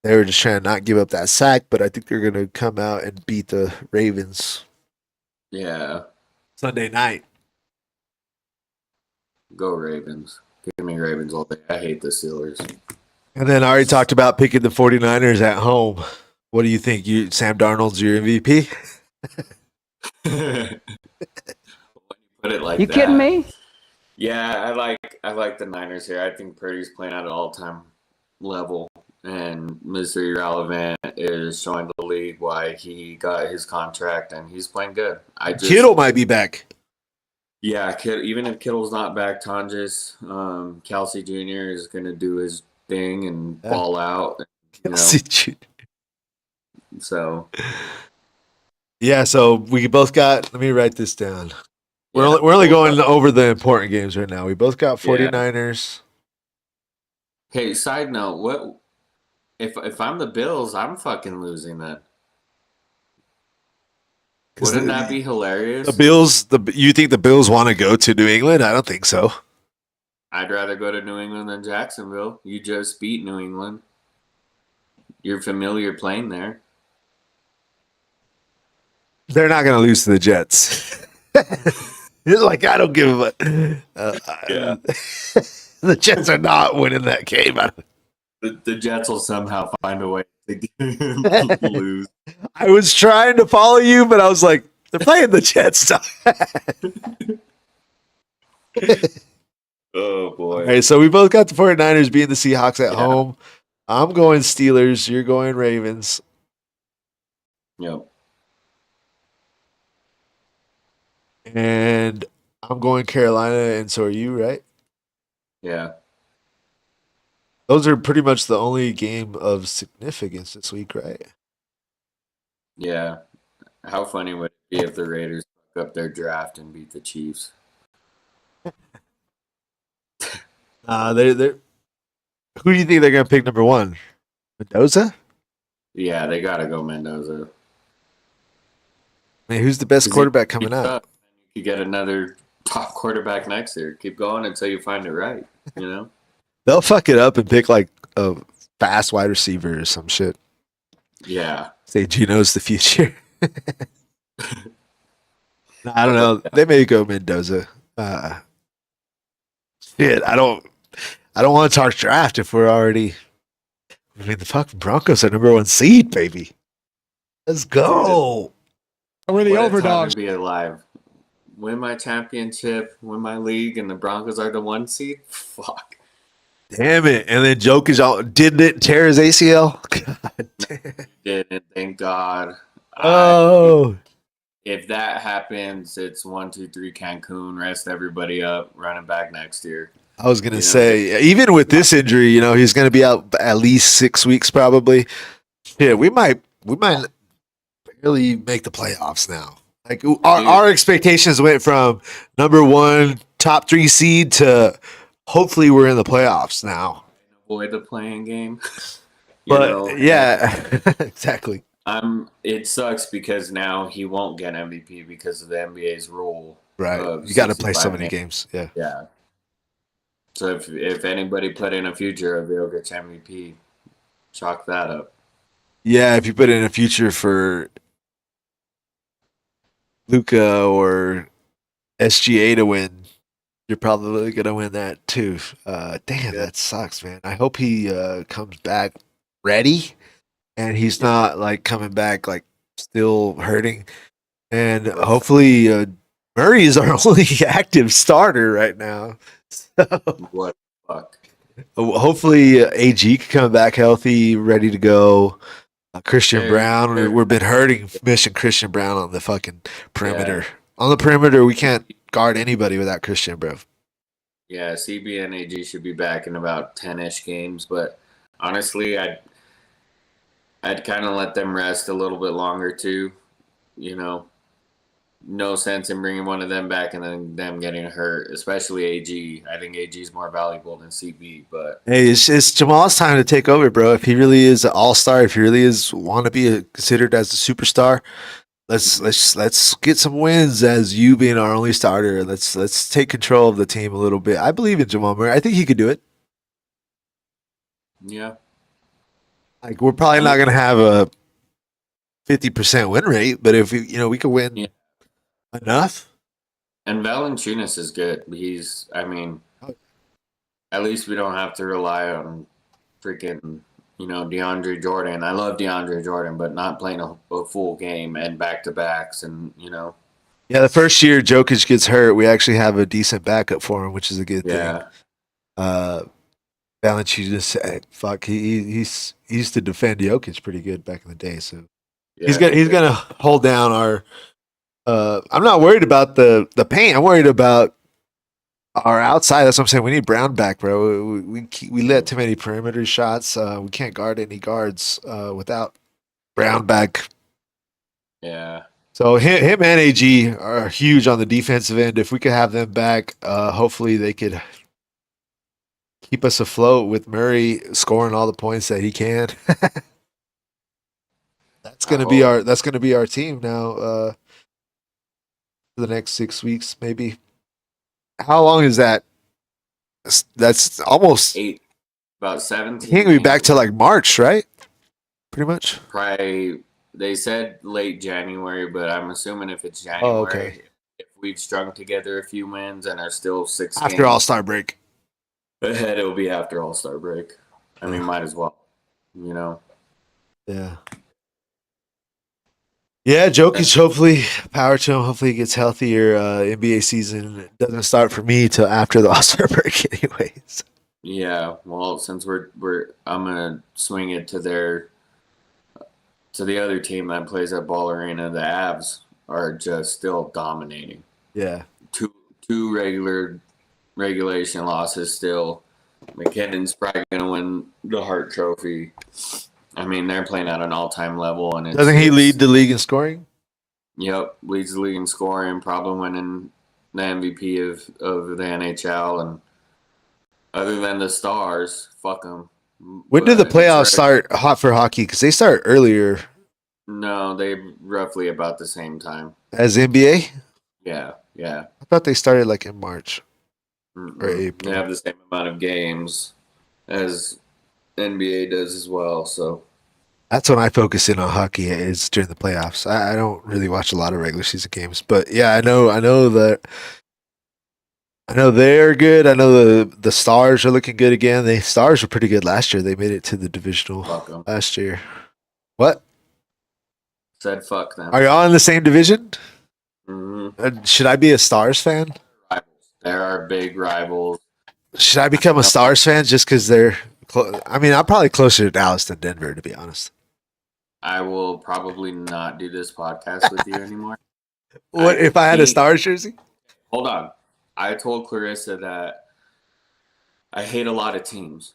they were just trying to not give up that sack, but I think they're going to come out and beat the Ravens. Yeah. Sunday night. Go Ravens. Give me Ravens all day. I hate the Steelers. And then I already talked about picking the 49ers at home. What do you think? Sam Darnold's your MVP? When you put it like You that. kidding me? Yeah, I like the Niners here. I think Purdy's playing at an all-time level. And Mr. Irrelevant is showing the league why he got his contract, and he's playing good. Kittle might be back. Yeah, even if Kittle's not back, Tonjes, Kelsey Jr. is going to do his thing and ball out. Kelsey Jr. So. Yeah, so we both got, let me write this down. We're only going over the important games right now. We both got 49ers. Yeah. Hey, side note, what if I'm the Bills, I'm fucking losing that. Wouldn't that be hilarious? The Bills, you think the Bills want to go to New England? I don't think so. I'd rather go to New England than Jacksonville. You just beat New England. You're familiar playing there. They're not going to lose to the Jets. It's like, I don't give a. Yeah. The Jets are not winning that game. The Jets will somehow find a way to lose. I was trying to follow you, but I was like, they're playing the Jets. Oh, boy. All right, so we both got the 49ers beating the Seahawks at home. I'm going Steelers. You're going Ravens. Yep. And I'm going Carolina, and so are you, right? Yeah. Those are pretty much the only game of significance this week, right? Yeah. How funny would it be if the Raiders fuck up their draft and beat the Chiefs? They're who do you think they're gonna pick number one? Mendoza? Yeah, they got to go Mendoza. I mean, who's the best quarterback coming up? You get another top quarterback next year. Keep going until you find it right. You know. They'll fuck it up and pick like a fast wide receiver or some shit. Yeah. Say Gino's the future. I don't know. They may go Mendoza. Shit, I don't want to talk draft if we're already. I mean, the fucking Broncos are number one seed, baby. Let's go. We're the What a time overdogs. to be alive. Win my championship, win my league, and the Broncos are the 1 seed. Fuck. Damn it! And then Jokic didn't tear his ACL. God damn. Didn't. Thank God. Oh. If that happens, it's 1, 2, 3 Cancun. Rest everybody up. Running back next year. I was gonna say, even with this injury, he's gonna be out at least 6 weeks probably. Yeah, we might barely make the playoffs now. Like our expectations went from number 1 top 3 seed to hopefully we're in the playoffs now. Avoid the playing game. Yeah, exactly. It sucks because now he won't get MVP because of the NBA's rule. Right, you got to play so many games. games. Yeah. Yeah. So if anybody put in a future of Jokic MVP, chalk that up. Yeah, if you put in a future for Luca or SGA to win, you're probably gonna win that too. Damn, that sucks, man. I hope he comes back ready, and he's not like coming back like still hurting. And hopefully, Murray is our only active starter right now. So, What the fuck? hopefully, AG can come back healthy, ready to go. Christian Brown, we've been missing Christian Brown on the fucking perimeter. Yeah. On the perimeter, we can't guard anybody without Christian, bro. Yeah, CB and AG should be back in about 10-ish games, but honestly, I'd kind of let them rest a little bit longer too. No sense in bringing one of them back and then them getting hurt, especially AG. I think AG is more valuable than CB, but Hey, it's Jamal's time to take over, bro. If he really is an all-star, if he really is want to be considered as a superstar, let's get some wins as you being our only starter. Let's take control of the team a little bit. I believe in Jamal Murray. I think he could do it. yeah. Like we're probably not gonna have a 50% win rate, but if we could win enough. And Valanciunas is good. At least we don't have to rely on freaking, DeAndre Jordan. I love DeAndre Jordan, but not playing a full game and back-to-backs and. Yeah, the first year Jokic gets hurt, we actually have a decent backup for him, which is a good thing. Valanciunas, fuck, he used to defend Jokic pretty good back in the day, so he's gonna hold down our. I'm not worried about the paint. I'm worried about our outside. That's what I'm saying. We need Brown back, bro. We let too many perimeter shots. We can't guard any guards without Brown back. Yeah. So him and AG are huge on the defensive end. If we could have them back, hopefully they could keep us afloat with Murray scoring all the points that he can. That's gonna be our team now. For the next 6 weeks, maybe. How long is that? That's almost 8, about 17. He ain't gonna be back till like March, right? Pretty much. Probably. They said late January, but I'm assuming if it's January, okay. If we've strung together a few wins and are still 6 After games All-Star break. ahead, it'll be after All-Star break. I mean, might as well, Yeah. Yeah, Jokic, hopefully, power to him. Hopefully he gets healthier. NBA season doesn't start for me till after the All-Star break anyways. Yeah, well, since I'm gonna swing it to the other team that plays at Ball Arena. The Avs are just still dominating. Yeah. Two regulation losses still. McKinnon's probably gonna win the Hart Trophy. I mean, they're playing at an all-time level, and doesn't he lead the league in scoring? Yep, leads the league in scoring. Probably winning the MVP of the NHL, and Other than the Stars, fuck them. When do the playoffs start hot for hockey? Because they start earlier No, they roughly about the same time. as NBA. Yeah, yeah. I thought they started like in March or They April. have the same amount of games as NBA does as well. So That's when I focus in on hockey is during the playoffs. I don't really watch a lot of regular season games, but yeah, I know they're good. I know the Stars are looking good again. The Stars were pretty good last year. They made it to the divisional fuck them. last year. What? Said fuck them. Are you all in the same division? Mm-hmm. Should I be a Stars fan? Rivals. There are big rivals. Should I become a Stars fan just because they're? I mean, I'm probably closer to Dallas than Denver, to be honest. I will probably not do this podcast with you anymore. What if I had a Stars jersey? Hold on. I told Clarissa that I hate a lot of teams,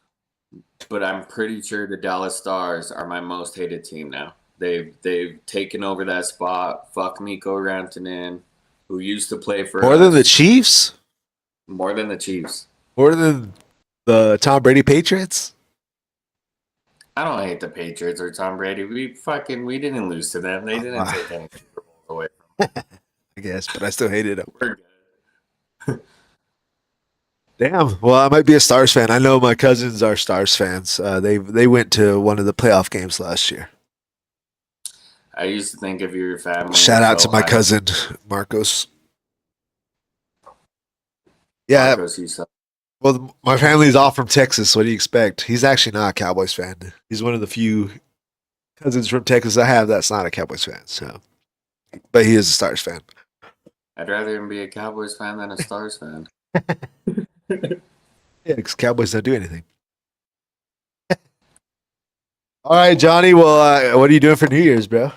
but I'm pretty sure the Dallas Stars are my most hated team now. They've taken over that spot. Fuck Miko Rantanen, who used to play for More us. than the Chiefs? More than the Chiefs. More than the Tom Brady Patriots? I don't hate the Patriots or Tom Brady. We didn't lose to them. They didn't take any Super Bowls away from us. I guess, but I still hated them. We're good. Damn. Well, I might be a Stars fan. I know my cousins are Stars fans. They went to one of the playoff games last year. I used to think of your family. Shout out to my cousin Marcos. Yeah. Marcos, you suck. Well, my family's all from Texas. What do you expect? He's actually not a Cowboys fan. He's one of the few cousins from Texas I have that's not a Cowboys fan. So, but he is a Stars fan. I'd rather him be a Cowboys fan than a Stars fan. Yeah, because Cowboys don't do anything. All right, Johnny. Well, what are you doing for New Year's, bro?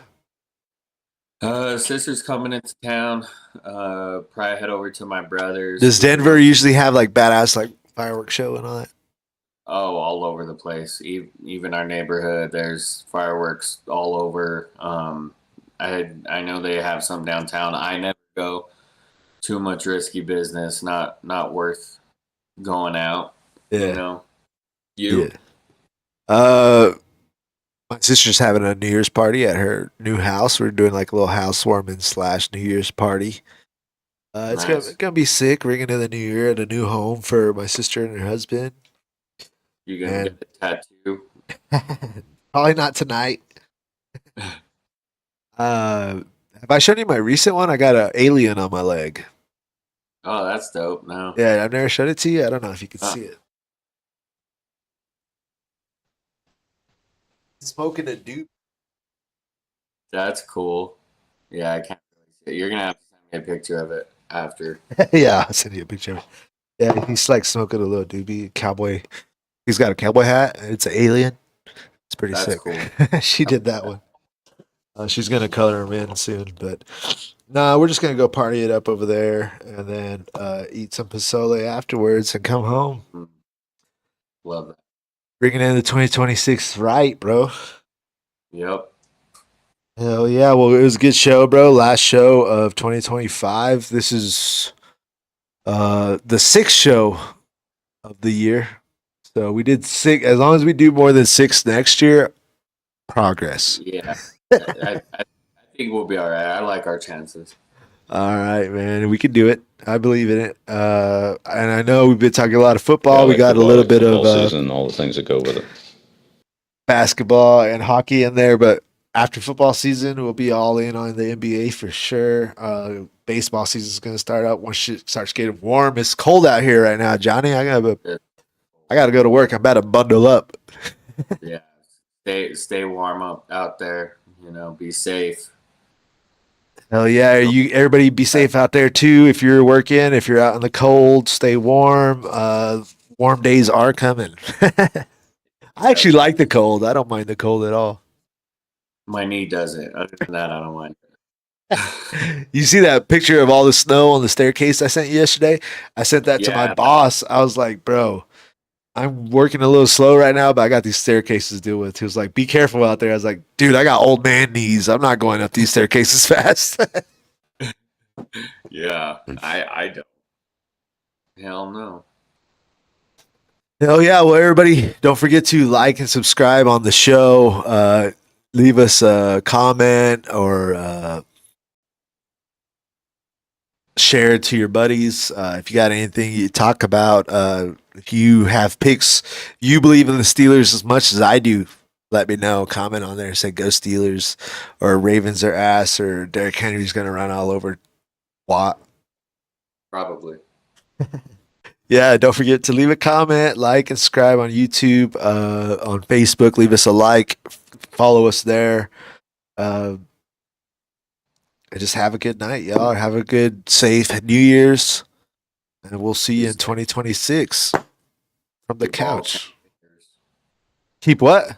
Sister's coming into town. Probably head over to my brother's. Does Denver usually have like badass like fireworks show and all that? Oh, all over the place. Even our neighborhood, there's fireworks all over. I know they have some downtown. I never go. Too much risky business. Not worth going out. Yeah. You know. You. Yeah. My sister's having a New Year's party at her new house. We're doing like a little housewarming / New Year's party. It's Nice. gonna be sick. Ringing in the new year at a new home for my sister and her husband. You gonna get the tattoo? Probably not tonight. Have I shown you my recent one? I got an alien on my leg. Oh, that's dope. No. Yeah, I've never showed it to you. I don't know if you can see it. Smoking a dupe. That's cool. Yeah, I can't really see it. You're gonna have to send me a picture of it after. Yeah, I'll send you a picture. Yeah, he's like smoking a little doobie cowboy. He's got a cowboy hat. It's an alien. It's pretty That's sick. cool. She did that one. She's gonna color him in soon, but nah, we're just gonna go party it up over there and then eat some pozole afterwards and come home. Love that. Bringing in the 2026 right, bro. Yep. Hell yeah. Well, it was a good show, bro. Last show of 2025. This is the sixth show of the year. So we did 6. As long as we do more than 6 next year, progress. Yeah. I think we'll be all right. I like our chances. All right, man. We can do it. I believe in it. And I know we've been talking a lot of football. Yeah, we like got football, a little like bit of football season, all the things that go with it. basketball and hockey in there, but after football season, we'll be all in on the NBA for sure. Baseball season is going to start up once it starts getting warm. It's cold out here right now, Johnny. I gotta go to work. I'm about to bundle up. Yeah. Stay warm up out there. You know, be safe. Hell yeah! Everybody be safe out there too. If you're working, if you're out in the cold, stay warm. Warm days are coming. I actually like the cold. I don't mind the cold at all. My knee does it. Other than that, I don't mind it. You see that picture of all the snow on the staircase I sent you yesterday? I sent that to my Yeah. boss. I was like, bro, I'm working a little slow right now, but I got these staircases to deal with. He was like, be careful out there. I was like, dude, I got old man knees. I'm not going up these staircases fast. Yeah. I don't. Hell no. Hell yeah. Well, everybody, don't forget to like and subscribe on the show. Leave us a comment or share it to your buddies. If you got anything you talk about, if you have picks, you believe in the Steelers as much as I do, let me know. Comment on there and say go Steelers or Ravens are ass or Derrick Henry's going to run all over Watt. Probably. Yeah, don't forget to leave a comment, like, and subscribe on YouTube, on Facebook. Leave us a like, follow us there. And just have a good night, y'all. Have a good, safe New Year's, and we'll see you in 2026 from the Keep all 10 couch. fingers. Keep what?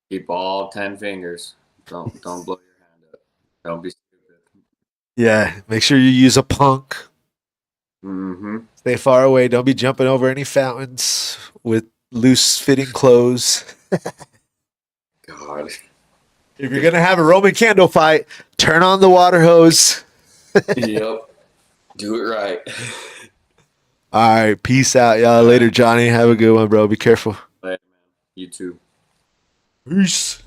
Keep all 10 fingers. Don't blow your hand up. Don't be stupid. Yeah, make sure you use a punk. Mm-hmm. Stay far away. Don't be jumping over any fountains with loose-fitting clothes. God. If you're gonna have a Roman candle fight, turn on the water hose. Yep. Do it right. All right, peace out, y'all. Later, Johnny. Have a good one, bro. Be careful. Later, man. You too. Peace.